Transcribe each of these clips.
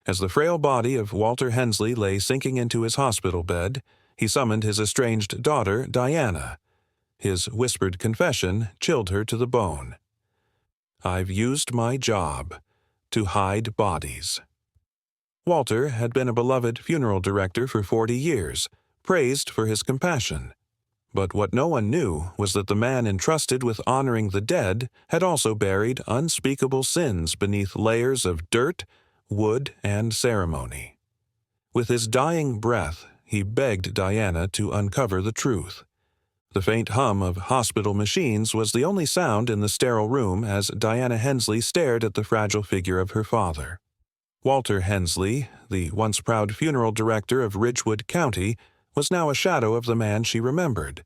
As the frail body of Walter Hensley lay sinking into his hospital bed, he summoned his estranged daughter, Diana. His whispered confession chilled her to the bone. "I've used my job to hide bodies." Walter had been a beloved funeral director for 40 years, praised for his compassion. But what no one knew was that the man entrusted with honoring the dead had also buried unspeakable sins beneath layers of dirt, wood, and ceremony. With his dying breath, he begged Diana to uncover the truth. The faint hum of hospital machines was the only sound in the sterile room as Diana Hensley stared at the fragile figure of her father. Walter Hensley, the once proud funeral director of Ridgewood County, was now a shadow of the man she remembered.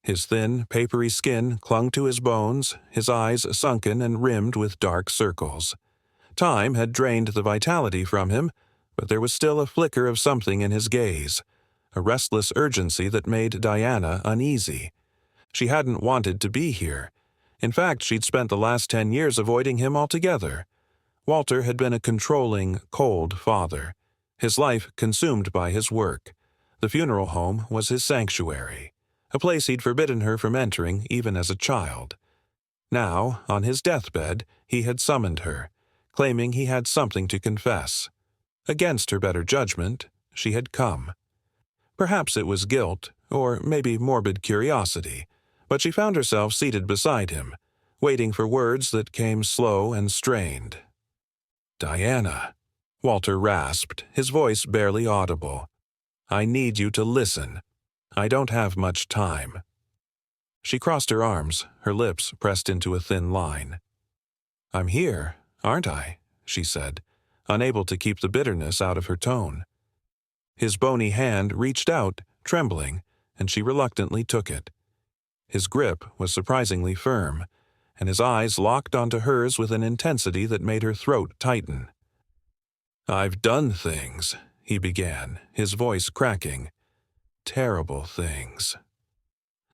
His thin, papery skin clung to his bones, his eyes sunken and rimmed with dark circles. Time had drained the vitality from him, but there was still a flicker of something in his gaze, a restless urgency that made Diana uneasy. She hadn't wanted to be here. In fact, she'd spent the last 10 years avoiding him altogether. Walter had been a controlling, cold father, his life consumed by his work. The funeral home was his sanctuary, a place he'd forbidden her from entering even as a child. Now, on his deathbed, he had summoned her, claiming he had something to confess. Against her better judgment, she had come. Perhaps it was guilt, or maybe morbid curiosity, but she found herself seated beside him, waiting for words that came slow and strained. "Diana," Walter rasped, his voice barely audible. "I need you to listen. I don't have much time." She crossed her arms, her lips pressed into a thin line. "I'm here, aren't I?" she said, unable to keep the bitterness out of her tone. His bony hand reached out, trembling, and she reluctantly took it. His grip was surprisingly firm, and his eyes locked onto hers with an intensity that made her throat tighten. "I've done things," he began, his voice cracking. "Terrible things."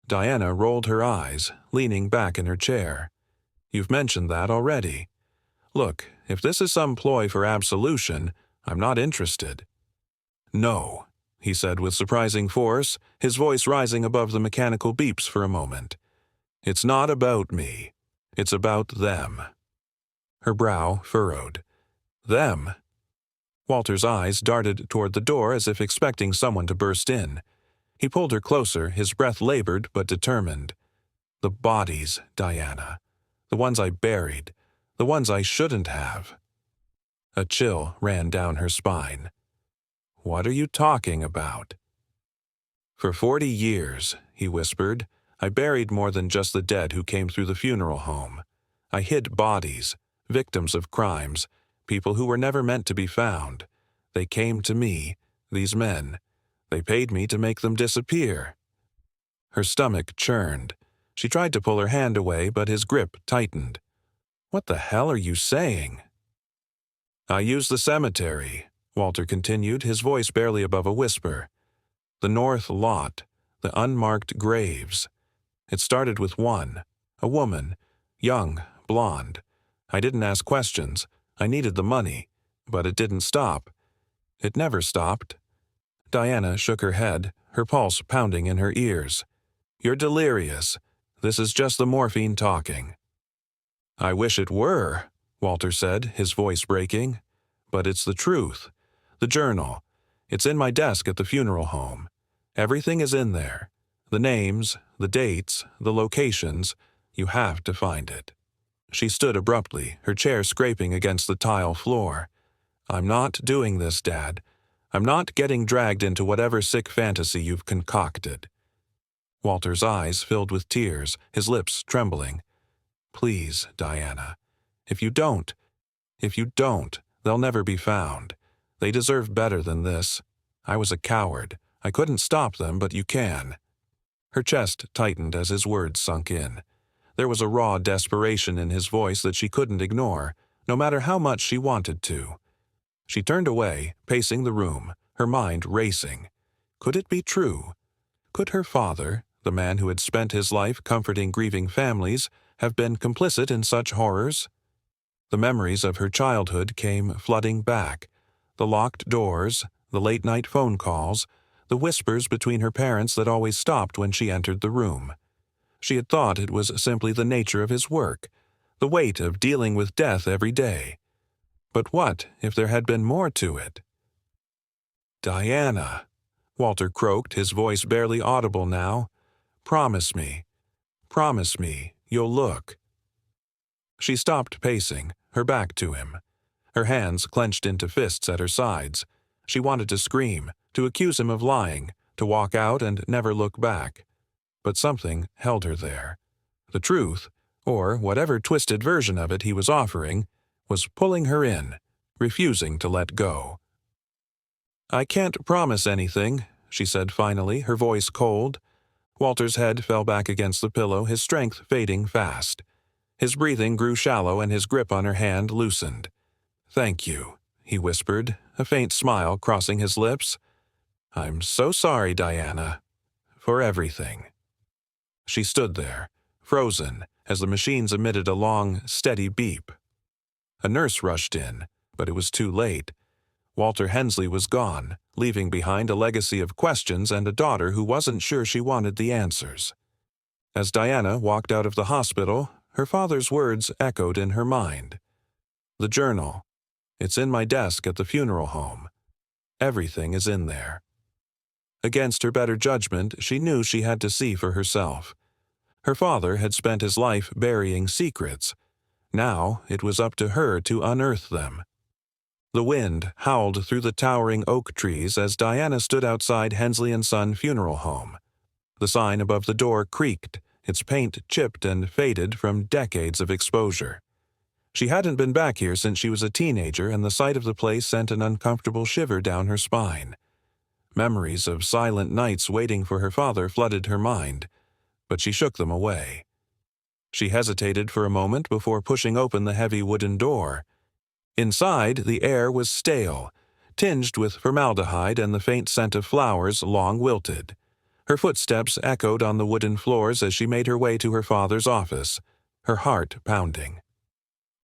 Diana rolled her eyes, leaning back in her chair. "You've mentioned that already. Look, if this is some ploy for absolution, I'm not interested." "No," he said with surprising force, his voice rising above the mechanical beeps for a moment. "It's not about me. It's about them." Her brow furrowed. "Them?" Walter's eyes darted toward the door as if expecting someone to burst in. He pulled her closer, his breath labored but determined. "The bodies, Diana. The ones I buried. The ones I shouldn't have." A chill ran down her spine. "What are you talking about?" "For 40 years, he whispered, "I buried more than just the dead who came through the funeral home. I hid bodies, victims of crimes, people who were never meant to be found. They came to me, these men. They paid me to make them disappear." Her stomach churned. She tried to pull her hand away, but his grip tightened. "What the hell are you saying?" "I use the cemetery," Walter continued, his voice barely above a whisper. "The north lot, the unmarked graves. It started with one, a woman, young, blonde. I didn't ask questions. I needed the money. But it didn't stop. It never stopped." Diana shook her head, her pulse pounding in her ears. "You're delirious. This is just the morphine talking." "I wish it were," Walter said, his voice breaking. "But it's the truth. The journal. It's in my desk at the funeral home. Everything is in there. The names, the dates, the locations. You have to find it." She stood abruptly, her chair scraping against the tile floor. "I'm not doing this, Dad. I'm not getting dragged into whatever sick fantasy you've concocted." Walter's eyes filled with tears, his lips trembling. "Please, Diana. If you don't, they'll never be found. They deserve better than this. I was a coward. I couldn't stop them, but you can." Her chest tightened as his words sunk in. There was a raw desperation in his voice that she couldn't ignore, no matter how much she wanted to. She turned away, pacing the room, her mind racing. Could it be true? Could her father, the man who had spent his life comforting grieving families, have been complicit in such horrors? The memories of her childhood came flooding back. The locked doors, the late-night phone calls, the whispers between her parents that always stopped when she entered the room. She had thought it was simply the nature of his work, the weight of dealing with death every day. But what if there had been more to it? "Diana," Walter croaked, his voice barely audible now. Promise me, you'll look." She stopped pacing, her back to him. Her hands clenched into fists at her sides. She wanted to scream, to accuse him of lying, to walk out and never look back. But something held her there. The truth, or whatever twisted version of it he was offering, was pulling her in, refusing to let go. "I can't promise anything," she said finally, her voice cold. Walter's head fell back against the pillow, his strength fading fast. His breathing grew shallow and his grip on her hand loosened. "Thank you," he whispered, a faint smile crossing his lips. "I'm so sorry, Diana, for everything." She stood there, frozen, as the machines emitted a long, steady beep. A nurse rushed in, but it was too late. Walter Hensley was gone, leaving behind a legacy of questions and a daughter who wasn't sure she wanted the answers. As Diana walked out of the hospital, her father's words echoed in her mind. "The journal. It's in my desk at the funeral home. Everything is in there." Against her better judgment, she knew she had to see for herself. Her father had spent his life burying secrets. Now it was up to her to unearth them. The wind howled through the towering oak trees as Diana stood outside Hensley & Son Funeral Home. The sign above the door creaked, its paint chipped and faded from decades of exposure. She hadn't been back here since she was a teenager, and the sight of the place sent an uncomfortable shiver down her spine. Memories of silent nights waiting for her father flooded her mind, but she shook them away. She hesitated for a moment before pushing open the heavy wooden door. Inside, the air was stale, tinged with formaldehyde and the faint scent of flowers long wilted. Her footsteps echoed on the wooden floors as she made her way to her father's office, her heart pounding.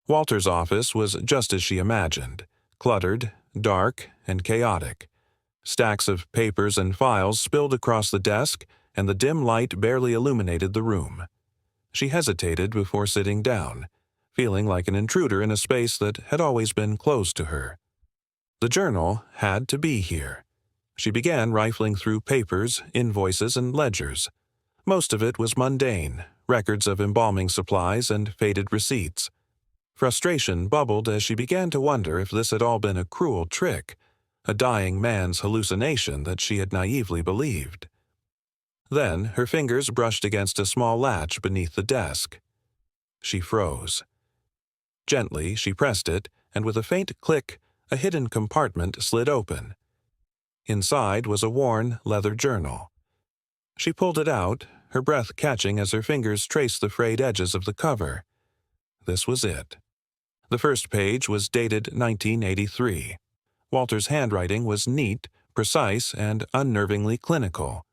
Walter's office was just as she imagined, cluttered, dark, and chaotic. Stacks of papers and files spilled across the desk, and the dim light barely illuminated the room. She hesitated before sitting down, feeling like an intruder in a space that had always been closed to her. The journal had to be here. She began rifling through papers, invoices, and ledgers. Most of it was mundane, records of embalming supplies and faded receipts. Frustration bubbled as she began to wonder if this had all been a cruel trick, a dying man's hallucination that she had naively believed. Then her fingers brushed against a small latch beneath the desk. She froze. Gently, she pressed it, and with a faint click, a hidden compartment slid open. Inside was a worn leather journal. She pulled it out, her breath catching as her fingers traced the frayed edges of the cover. This was it. The first page was dated 1983. Walter's handwriting was neat, precise, and unnervingly clinical.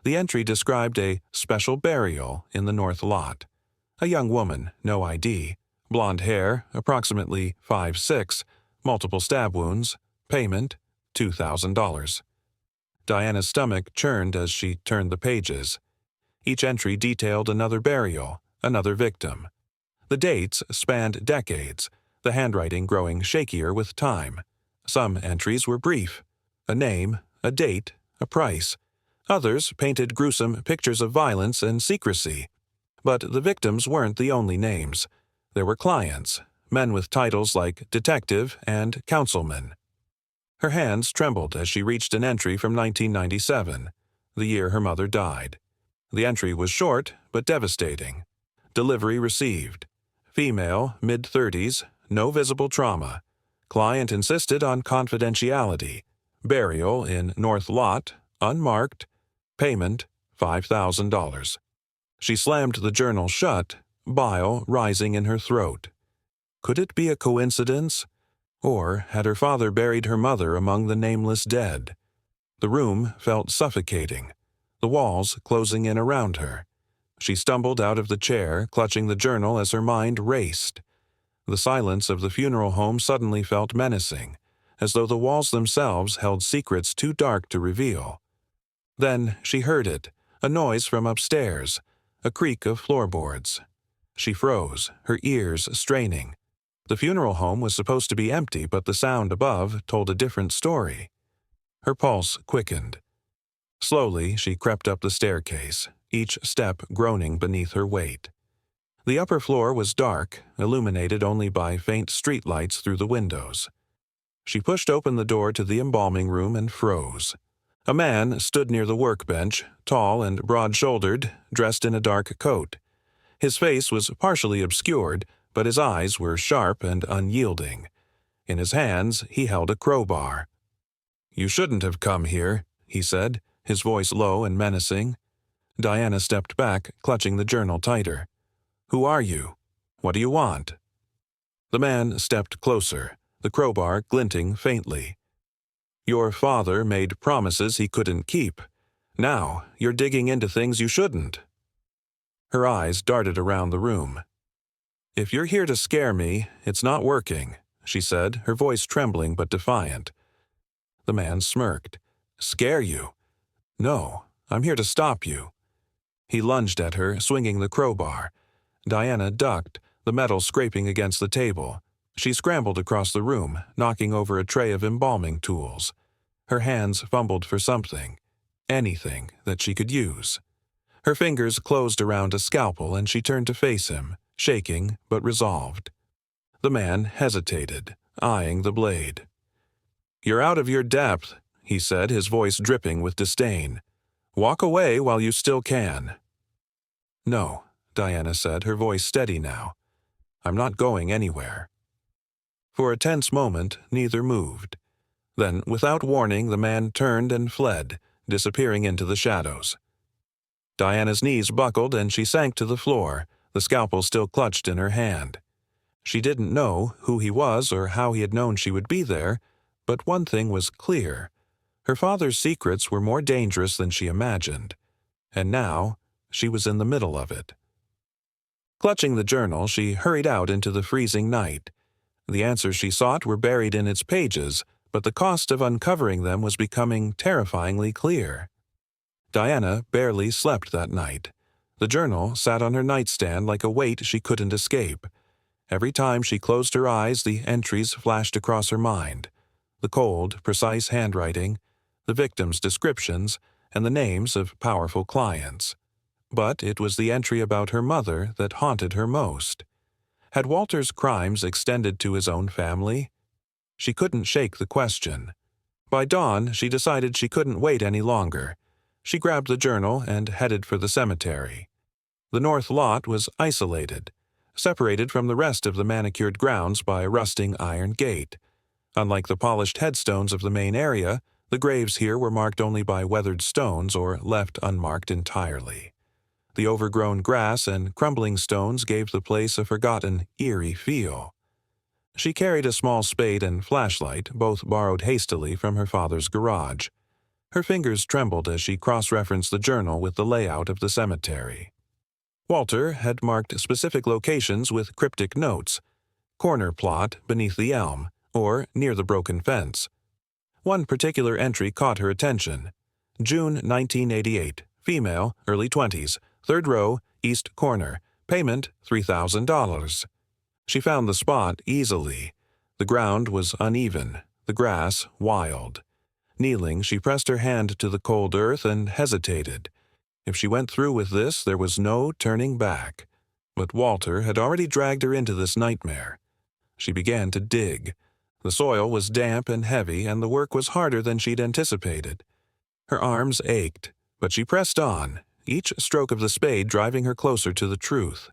The entry described a special burial in the north lot. A young woman, no ID, blonde hair, approximately 5'6", multiple stab wounds, payment $2,000. Diana's stomach churned as she turned the pages. Each entry detailed another burial, another victim. The dates spanned decades, the handwriting growing shakier with time. Some entries were brief: a name, a date, a price. Others painted gruesome pictures of violence and secrecy. But the victims weren't the only names. There were clients, men with titles like detective and councilman. Her hands trembled as she reached an entry from 1997, the year her mother died. The entry was short but devastating. Delivery received. Female, mid-30s, no visible trauma. Client insisted on confidentiality. Burial in North Lot, unmarked. Payment $5,000. She slammed the journal shut, bile rising in her throat. Could it be a coincidence? Or had her father buried her mother among the nameless dead? The room felt suffocating, the walls closing in around her. She stumbled out of the chair, clutching the journal as her mind raced. The silence of the funeral home suddenly felt menacing, as though the walls themselves held secrets too dark to reveal. Then she heard it, a noise from upstairs, a creak of floorboards. She froze, her ears straining. The funeral home was supposed to be empty, but the sound above told a different story. Her pulse quickened. Slowly, she crept up the staircase, each step groaning beneath her weight. The upper floor was dark, illuminated only by faint streetlights through the windows. She pushed open the door to the embalming room and froze. A man stood near the workbench, tall and broad-shouldered, dressed in a dark coat. His face was partially obscured, but his eyes were sharp and unyielding. In his hands, he held a crowbar. "You shouldn't have come here," he said, his voice low and menacing. Diana stepped back, clutching the journal tighter. "Who are you? What do you want?" The man stepped closer, the crowbar glinting faintly. "Your father made promises he couldn't keep. Now you're digging into things you shouldn't." Her eyes darted around the room. "If you're here to scare me, it's not working," she said, her voice trembling but defiant. The man smirked. "Scare you? No, I'm here to stop you." He lunged at her, swinging the crowbar. Diana ducked, the metal scraping against the table. She scrambled across the room, knocking over a tray of embalming tools. Her hands fumbled for something, anything that she could use. Her fingers closed around a scalpel and she turned to face him, shaking but resolved. The man hesitated, eyeing the blade. "You're out of your depth," he said, his voice dripping with disdain. "Walk away while you still can." "No," Diana said, her voice steady now. "I'm not going anywhere." For a tense moment, neither moved. Then, without warning, the man turned and fled, disappearing into the shadows. Diana's knees buckled and she sank to the floor, the scalpel still clutched in her hand. She didn't know who he was or how he had known she would be there, but one thing was clear. Her father's secrets were more dangerous than she imagined, and now she was in the middle of it. Clutching the journal, she hurried out into the freezing night. The answers she sought were buried in its pages, but the cost of uncovering them was becoming terrifyingly clear. Diana barely slept that night. The journal sat on her nightstand like a weight she couldn't escape. Every time she closed her eyes, the entries flashed across her mind. The cold, precise handwriting, the victims' descriptions, and the names of powerful clients. But it was the entry about her mother that haunted her most. Had Walter's crimes extended to his own family? She couldn't shake the question. By dawn, she decided she couldn't wait any longer. She grabbed the journal and headed for the cemetery. The north lot was isolated, separated from the rest of the manicured grounds by a rusting iron gate. Unlike the polished headstones of the main area, the graves here were marked only by weathered stones or left unmarked entirely. The overgrown grass and crumbling stones gave the place a forgotten, eerie feel. She carried a small spade and flashlight, both borrowed hastily from her father's garage. Her fingers trembled as she cross-referenced the journal with the layout of the cemetery. Walter had marked specific locations with cryptic notes: corner plot beneath the elm, or near the broken fence. One particular entry caught her attention. June 1988, female, early 20s, third row, east corner, payment $3,000. She found the spot easily. The ground was uneven, the grass wild. Kneeling, she pressed her hand to the cold earth and hesitated. If she went through with this, there was no turning back. But Walter had already dragged her into this nightmare. She began to dig. The soil was damp and heavy, and the work was harder than she'd anticipated. Her arms ached, but she pressed on, each stroke of the spade driving her closer to the truth.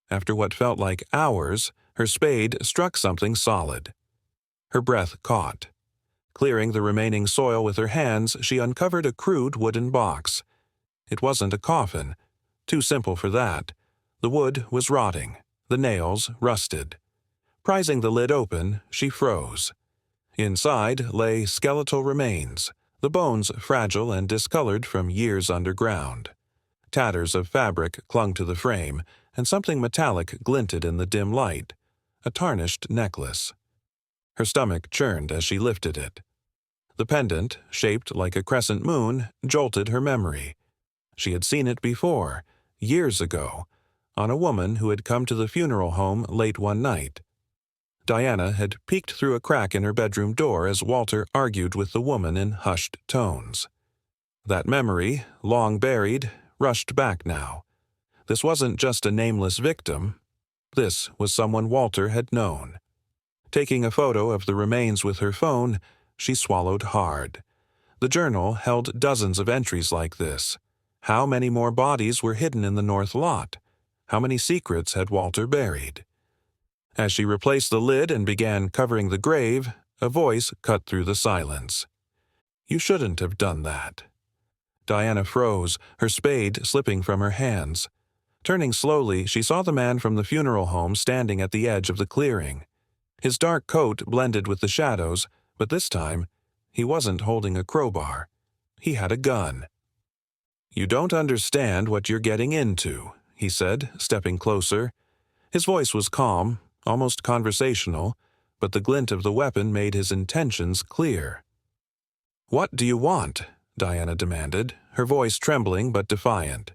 After what felt like hours, her spade struck something solid. Her breath caught. Clearing the remaining soil with her hands, she uncovered a crude wooden box. It wasn't a coffin. Too simple for that. The wood was rotting, the nails rusted. Prizing the lid open, she froze. Inside lay skeletal remains, the bones fragile and discolored from years underground. Tatters of fabric clung to the frame, and something metallic glinted in the dim light, a tarnished necklace. Her stomach churned as she lifted it. The pendant, shaped like a crescent moon, jolted her memory. She had seen it before, years ago, on a woman who had come to the funeral home late one night. Diana had peeked through a crack in her bedroom door as Walter argued with the woman in hushed tones. That memory, long buried, rushed back now. This wasn't just a nameless victim. This was someone Walter had known. Taking a photo of the remains with her phone, she swallowed hard. The journal held dozens of entries like this. How many more bodies were hidden in the north lot? How many secrets had Walter buried? As she replaced the lid and began covering the grave, a voice cut through the silence. "You shouldn't have done that." Diana froze, her spade slipping from her hands. Turning slowly, she saw the man from the funeral home standing at the edge of the clearing. His dark coat blended with the shadows, but this time, he wasn't holding a crowbar. He had a gun. "You don't understand what you're getting into," he said, stepping closer. His voice was calm, almost conversational, but the glint of the weapon made his intentions clear. "What do you want?" Diana demanded, her voice trembling but defiant.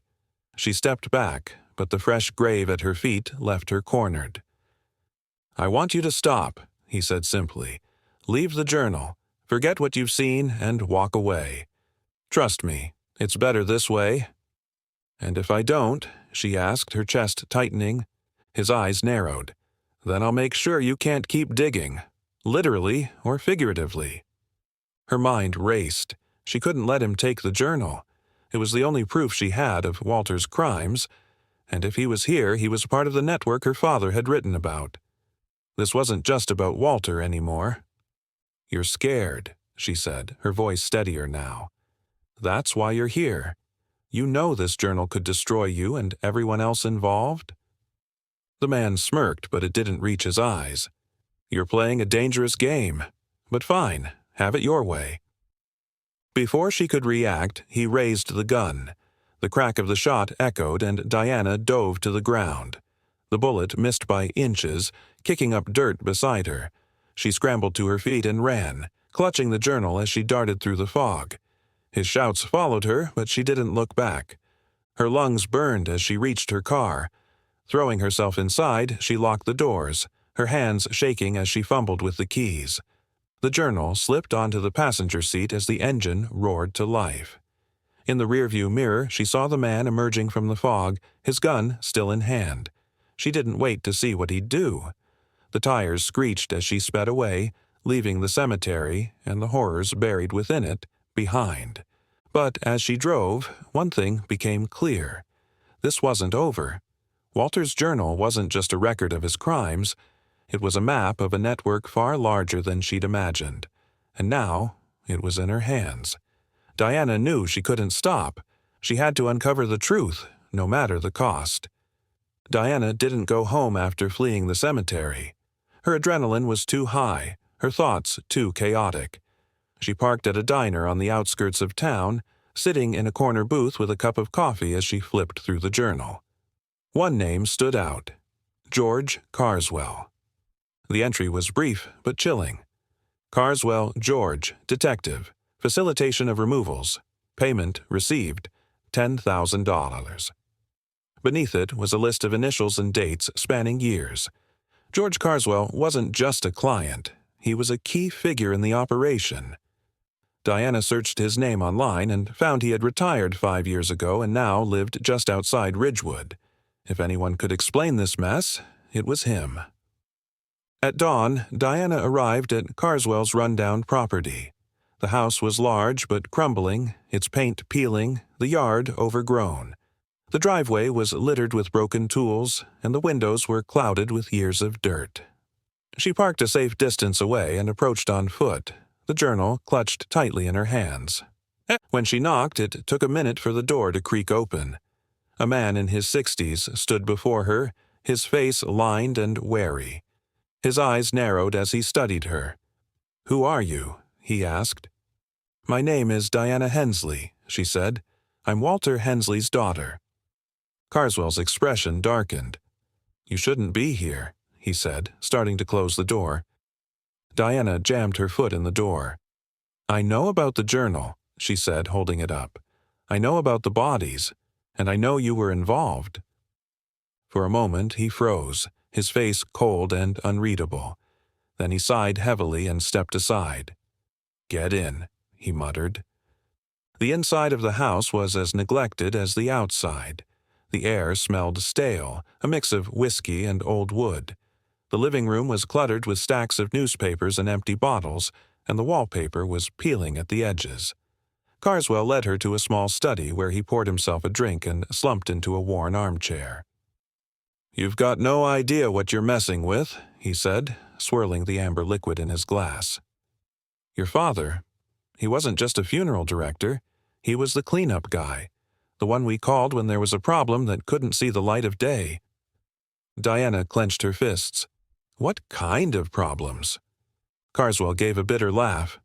She stepped back, but the fresh grave at her feet left her cornered. "I want you to stop," he said simply. "Leave the journal, forget what you've seen, and walk away. Trust me, it's better this way." "And if I don't?" she asked, her chest tightening. His eyes narrowed. "Then I'll make sure you can't keep digging, literally or figuratively." Her mind raced. She couldn't let him take the journal. It was the only proof she had of Walter's crimes, and if he was here, he was part of the network her father had written about. This wasn't just about Walter anymore. "You're scared," she said, her voice steadier now. "That's why you're here. You know this journal could destroy you and everyone else involved?" The man smirked, but it didn't reach his eyes. "You're playing a dangerous game. But fine, have it your way." Before she could react, he raised the gun. The crack of the shot echoed, and Diana dove to the ground. The bullet missed by inches, kicking up dirt beside her. She scrambled to her feet and ran, clutching the journal as she darted through the fog. His shouts followed her, but she didn't look back. Her lungs burned as she reached her car. Throwing herself inside, she locked the doors, her hands shaking as she fumbled with the keys. The journal slipped onto the passenger seat as the engine roared to life. In the rearview mirror, she saw the man emerging from the fog, his gun still in hand. She didn't wait to see what he'd do. The tires screeched as she sped away, leaving the cemetery, and the horrors buried within it, behind. But as she drove, one thing became clear. This wasn't over. Walter's journal wasn't just a record of his crimes. It was a map of a network far larger than she'd imagined. And now, it was in her hands. Diana knew she couldn't stop. She had to uncover the truth, no matter the cost. Diana didn't go home after fleeing the cemetery. Her adrenaline was too high, her thoughts too chaotic. She parked at a diner on the outskirts of town, sitting in a corner booth with a cup of coffee as she flipped through the journal. One name stood out: George Carswell. The entry was brief but chilling. Carswell George, detective, facilitation of removals, payment received, $10,000. Beneath it was a list of initials and dates spanning years. George Carswell wasn't just a client, he was a key figure in the operation. Diana searched his name online and found he had retired 5 years ago and now lived just outside Ridgewood. If anyone could explain this mess, it was him. At dawn, Diana arrived at Carswell's rundown property. The house was large but crumbling, its paint peeling, the yard overgrown. The driveway was littered with broken tools, and the windows were clouded with years of dirt. She parked a safe distance away and approached on foot, the journal clutched tightly in her hands. When she knocked, it took a minute for the door to creak open. A man in his 60s stood before her, his face lined and wary. His eyes narrowed as he studied her. "Who are you?" he asked. "My name is Diana Hensley," she said. "I'm Walter Hensley's daughter." Carswell's expression darkened. "You shouldn't be here," he said, starting to close the door. Diana jammed her foot in the door. "I know about the journal," she said, holding it up. "I know about the bodies, and I know you were involved." For a moment he froze, his face cold and unreadable. Then he sighed heavily and stepped aside. "Get in," he muttered. The inside of the house was as neglected as the outside. The air smelled stale, a mix of whiskey and old wood. The living room was cluttered with stacks of newspapers and empty bottles, and the wallpaper was peeling at the edges. Carswell led her to a small study where he poured himself a drink and slumped into a worn armchair. "You've got no idea what you're messing with," he said, swirling the amber liquid in his glass. "Your father, he wasn't just a funeral director. He was the cleanup guy, the one we called when there was a problem that couldn't see the light of day." Diana clenched her fists. "What kind of problems?" Carswell gave a bitter laugh.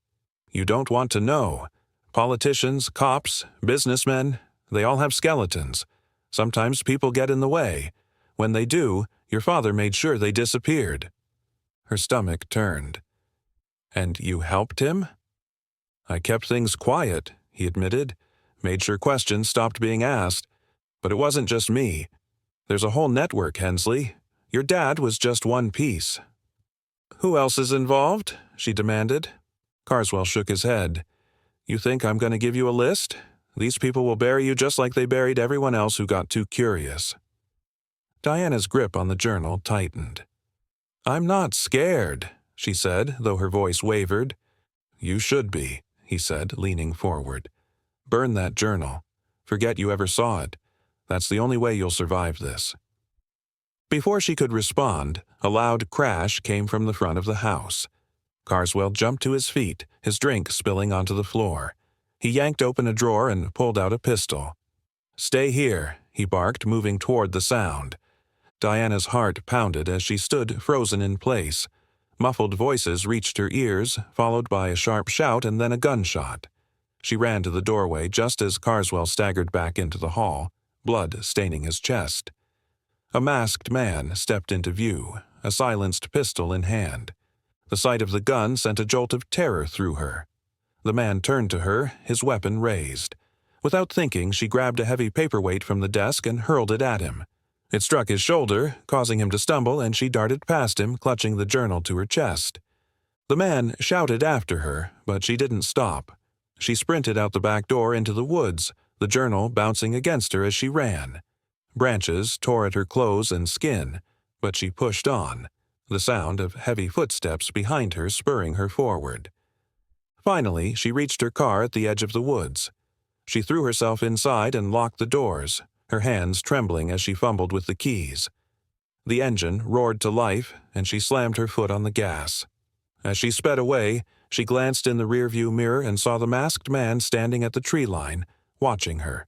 "You don't want to know. Politicians, cops, businessmen, they all have skeletons. Sometimes people get in the way. When they do, your father made sure they disappeared." Her stomach turned. "And you helped him?" "I kept things quiet," he admitted, "made sure questions stopped being asked. But it wasn't just me. There's a whole network, Hensley. Your dad was just one piece." "Who else is involved?" she demanded. Carswell shook his head. "You think I'm going to give you a list? These people will bury you just like they buried everyone else who got too curious." Diana's grip on the journal tightened. "I'm not scared," she said, though her voice wavered. "You should be," he said, leaning forward. "Burn that journal. Forget you ever saw it. That's the only way you'll survive this." Before she could respond, a loud crash came from the front of the house. Carswell jumped to his feet, his drink spilling onto the floor. He yanked open a drawer and pulled out a pistol. "Stay here," he barked, moving toward the sound. Diana's heart pounded as she stood frozen in place. Muffled voices reached her ears, followed by a sharp shout and then a gunshot. She ran to the doorway just as Carswell staggered back into the hall, blood staining his chest. A masked man stepped into view, a silenced pistol in hand. The sight of the gun sent a jolt of terror through her. The man turned to her, his weapon raised. Without thinking, she grabbed a heavy paperweight from the desk and hurled it at him. It struck his shoulder, causing him to stumble, and she darted past him, clutching the journal to her chest. The man shouted after her, but she didn't stop. She sprinted out the back door into the woods, the journal bouncing against her as she ran. Branches tore at her clothes and skin, but she pushed on, the sound of heavy footsteps behind her spurring her forward. Finally, she reached her car at the edge of the woods. She threw herself inside and locked the doors, her hands trembling as she fumbled with the keys. The engine roared to life, and she slammed her foot on the gas. As she sped away, she glanced in the rearview mirror and saw the masked man standing at the tree line, watching her.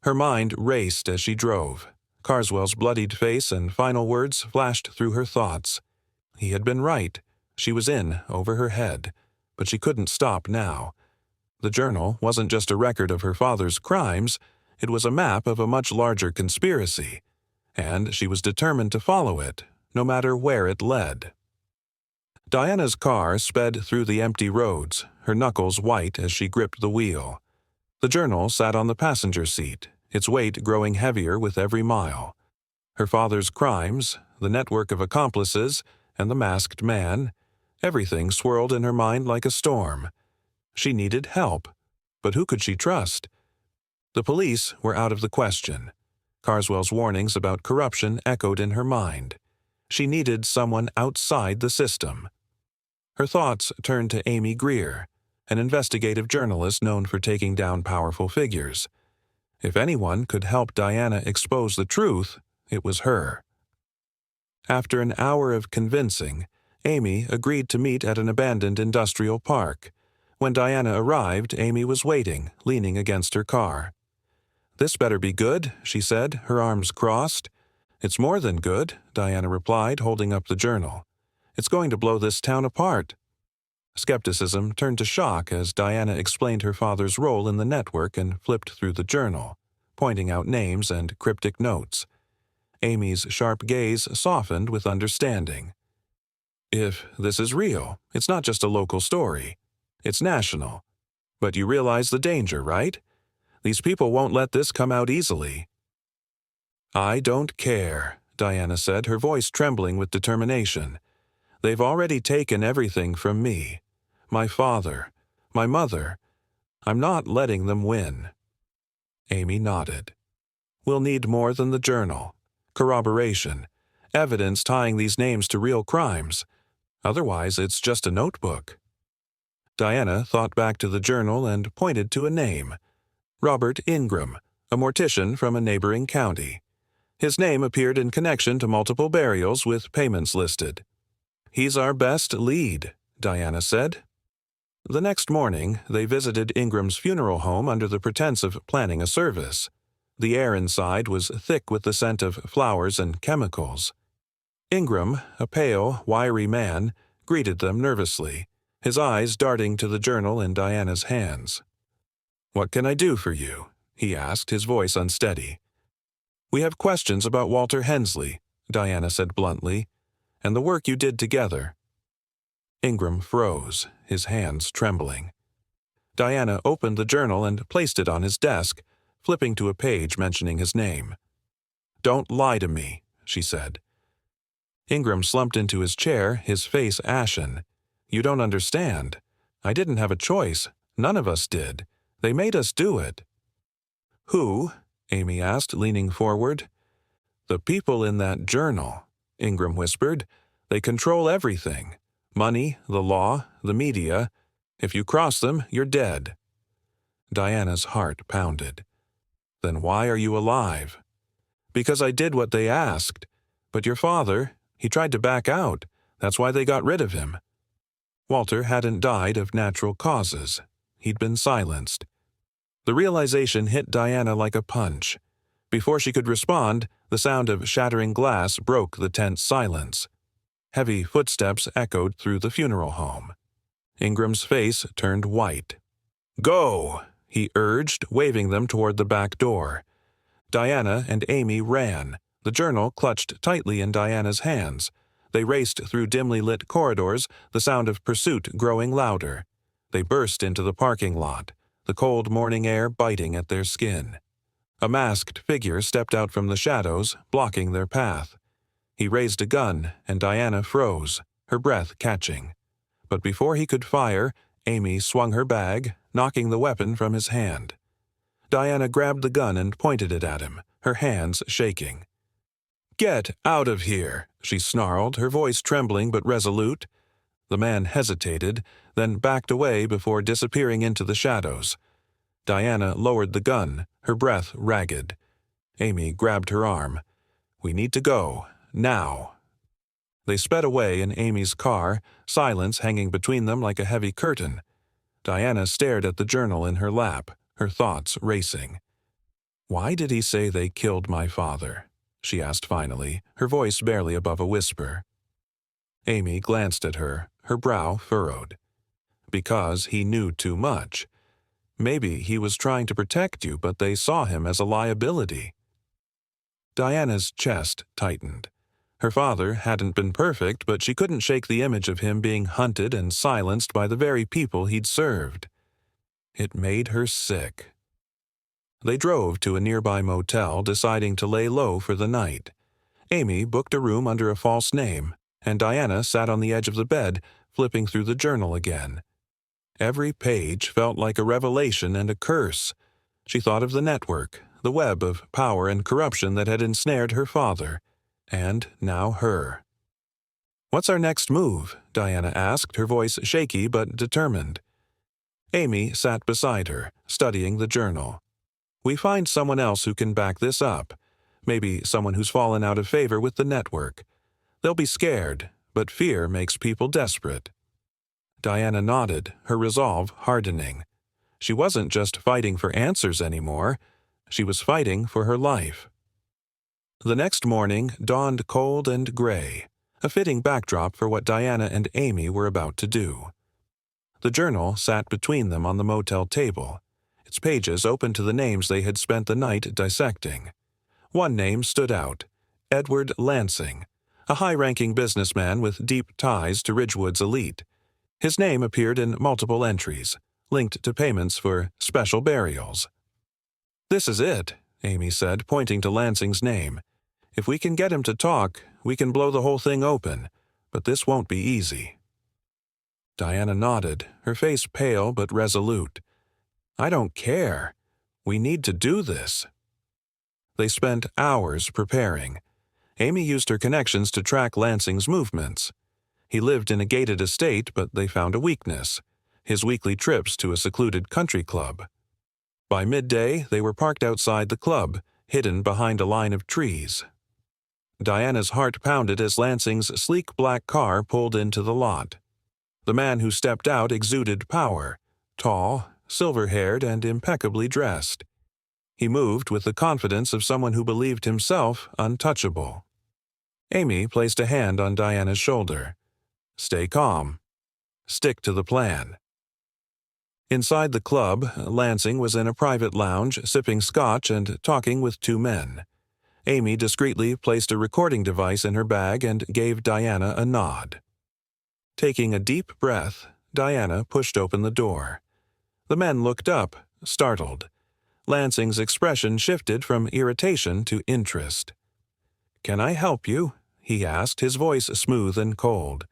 Her mind raced as she drove. Carswell's bloodied face and final words flashed through her thoughts. He had been right. She was in over her head, but she couldn't stop now. The journal wasn't just a record of her father's crimes, it was a map of a much larger conspiracy, and she was determined to follow it, no matter where it led. Diana's car sped through the empty roads, her knuckles white as she gripped the wheel. The journal sat on the passenger seat, its weight growing heavier with every mile. Her father's crimes, the network of accomplices, and the masked man, everything swirled in her mind like a storm. She needed help, but who could she trust? The police were out of the question. Carswell's warnings about corruption echoed in her mind. She needed someone outside the system. Her thoughts turned to Amy Greer, an investigative journalist known for taking down powerful figures. If anyone could help Diana expose the truth, it was her. After an hour of convincing, Amy agreed to meet at an abandoned industrial park. When Diana arrived, Amy was waiting, leaning against her car. "This better be good," she said, her arms crossed. "It's more than good," Diana replied, holding up the journal. "It's going to blow this town apart." Skepticism turned to shock as Diana explained her father's role in the network and flipped through the journal, pointing out names and cryptic notes. Amy's sharp gaze softened with understanding. If this is real, it's not just a local story. It's national. But you realize the danger, right? These people won't let this come out easily. I don't care, Diana said, her voice trembling with determination. They've already taken everything from me. My father, my mother. I'm not letting them win. Amy nodded. We'll need more than the journal. Corroboration. Evidence tying these names to real crimes. Otherwise, it's just a notebook. Diana thought back to the journal and pointed to a name. Robert Ingram, a mortician from a neighboring county. His name appeared in connection to multiple burials with payments listed. He's our best lead, Diana said. The next morning, they visited Ingram's funeral home under the pretense of planning a service. The air inside was thick with the scent of flowers and chemicals. Ingram, a pale, wiry man, greeted them nervously, his eyes darting to the journal in Diana's hands. "What can I do for you?" he asked, his voice unsteady. "We have questions about Walter Hensley," Diana said bluntly, "and the work you did together." Ingram froze, his hands trembling. Diana opened the journal and placed it on his desk, flipping to a page mentioning his name. "Don't lie to me," she said. Ingram slumped into his chair, his face ashen. "You don't understand. I didn't have a choice. None of us did. They made us do it." "Who?" Amy asked, leaning forward. "The people in that journal," Ingram whispered. "They control everything. Money, the law, the media. If you cross them, you're dead." Diana's heart pounded. "Then why are you alive?" "Because I did what they asked. But your father, he tried to back out. That's why they got rid of him." Walter hadn't died of natural causes. He'd been silenced. The realization hit Diana like a punch. Before she could respond, the sound of shattering glass broke the tense silence. Heavy footsteps echoed through the funeral home. Ingram's face turned white. "Go!" he urged, waving them toward the back door. Diana and Amy ran, the journal clutched tightly in Diana's hands. They raced through dimly lit corridors, the sound of pursuit growing louder. They burst into the parking lot, the cold morning air biting at their skin. A masked figure stepped out from the shadows, blocking their path. He raised a gun, and Diana froze, her breath catching. But before he could fire, Amy swung her bag, knocking the weapon from his hand. Diana grabbed the gun and pointed it at him, her hands shaking. "Get out of here," she snarled, her voice trembling but resolute. The man hesitated, then backed away before disappearing into the shadows. Diana lowered the gun, her breath ragged. Amy grabbed her arm. "We need to go. Now." They sped away in Amy's car, silence hanging between them like a heavy curtain. Diana stared at the journal in her lap, her thoughts racing. "Why did he say they killed my father?" she asked finally, her voice barely above a whisper. Amy glanced at her, her brow furrowed. "Because he knew too much. Maybe he was trying to protect you, but they saw him as a liability." Diana's chest tightened. Her father hadn't been perfect, but she couldn't shake the image of him being hunted and silenced by the very people he'd served. It made her sick. They drove to a nearby motel, deciding to lay low for the night. Amy booked a room under a false name, and Diana sat on the edge of the bed, flipping through the journal again. Every page felt like a revelation and a curse. She thought of the network, the web of power and corruption that had ensnared her father, and now her. "What's our next move?" Diana asked, her voice shaky but determined. Amy sat beside her, studying the journal. "We find someone else who can back this up. Maybe someone who's fallen out of favor with the network. They'll be scared, but fear makes people desperate." Diana nodded, her resolve hardening. She wasn't just fighting for answers anymore. She was fighting for her life. The next morning dawned cold and gray, a fitting backdrop for what Diana and Amy were about to do. The journal sat between them on the motel table, its pages open to the names they had spent the night dissecting. One name stood out, Edward Lansing, a high-ranking businessman with deep ties to Ridgewood's elite. His name appeared in multiple entries, linked to payments for special burials. "This is it," Amy said, pointing to Lansing's name. "If we can get him to talk, we can blow the whole thing open, but this won't be easy." Diana nodded, her face pale but resolute. "I don't care. We need to do this." They spent hours preparing. Amy used her connections to track Lansing's movements. He lived in a gated estate, but they found a weakness: his weekly trips to a secluded country club. By midday, they were parked outside the club, hidden behind a line of trees. Diana's heart pounded as Lansing's sleek black car pulled into the lot. The man who stepped out exuded power, tall, silver-haired, and impeccably dressed. He moved with the confidence of someone who believed himself untouchable. Amy placed a hand on Diana's shoulder. "Stay calm. Stick to the plan." Inside the club, Lansing was in a private lounge, sipping scotch and talking with two men. Amy discreetly placed a recording device in her bag and gave Diana a nod. Taking a deep breath, Diana pushed open the door. The men looked up, startled. Lansing's expression shifted from irritation to interest. "Can I help you?" he asked, his voice smooth and cold.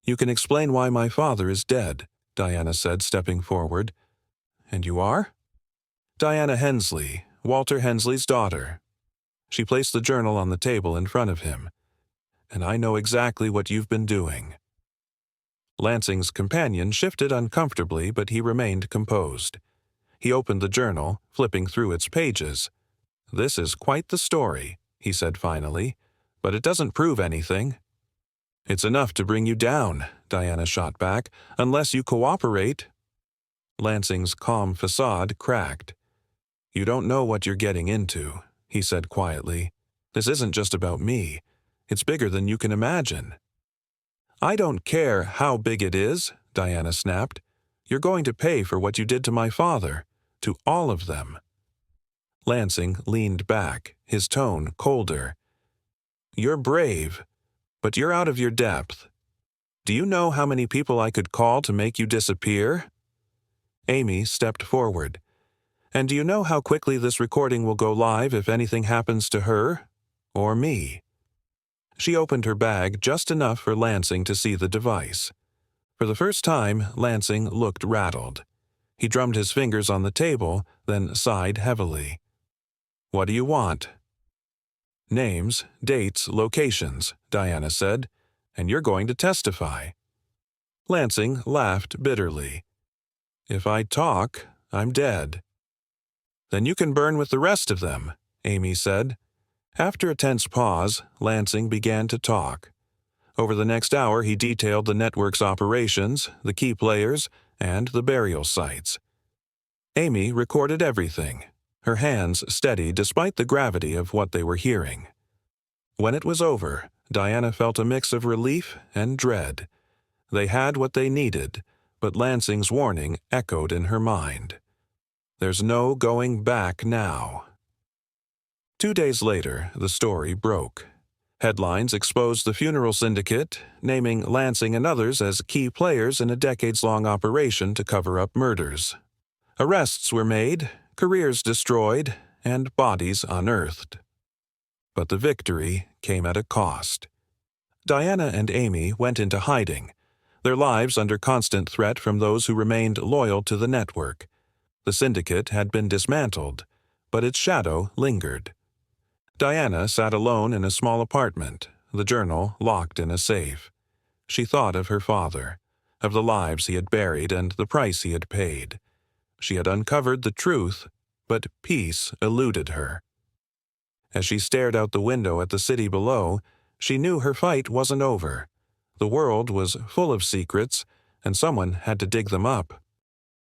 "You can explain why my father is dead," Diana said, stepping forward. "And you are?" "Diana Hensley, Walter Hensley's daughter." She placed the journal on the table in front of him. "And I know exactly what you've been doing." Lansing's companion shifted uncomfortably, but he remained composed. He opened the journal, flipping through its pages. "This is quite the story," he said finally, "but it doesn't prove anything." "It's enough to bring you down," Diana shot back, "unless you cooperate." Lansing's calm facade cracked. "You don't know what you're getting into," he said quietly. "This isn't just about me. It's bigger than you can imagine." "I don't care how big it is," Diana snapped. "You're going to pay for what you did to my father, to all of them." Lansing leaned back, his tone colder. "You're brave, but you're out of your depth. Do you know how many people I could call to make you disappear?" Amy stepped forward. "And do you know how quickly this recording will go live if anything happens to her? Or me?" She opened her bag just enough for Lansing to see the device. For the first time, Lansing looked rattled. He drummed his fingers on the table, then sighed heavily. "What do you want?" "Names, dates, locations," Diana said. "And you're going to testify." Lansing laughed bitterly. "If I talk, I'm dead." "Then you can burn with the rest of them," Amy said. After a tense pause, Lansing began to talk. Over the next hour he detailed the network's operations, the key players, and the burial sites. Amy recorded everything, her hands steady despite the gravity of what they were hearing. When it was over, Diana felt a mix of relief and dread. They had what they needed, but Lansing's warning echoed in her mind. There's no going back now. 2 days later, the story broke. Headlines exposed the funeral syndicate, naming Lansing and others as key players in a decades-long operation to cover up murders. Arrests were made, careers destroyed, and bodies unearthed. But the victory came at a cost. Diana and Amy went into hiding, their lives under constant threat from those who remained loyal to the network. The syndicate had been dismantled, but its shadow lingered. Diana sat alone in a small apartment, the journal locked in a safe. She thought of her father, of the lives he had buried and the price he had paid. She had uncovered the truth, but peace eluded her. As she stared out the window at the city below, she knew her fight wasn't over. The world was full of secrets, and someone had to dig them up.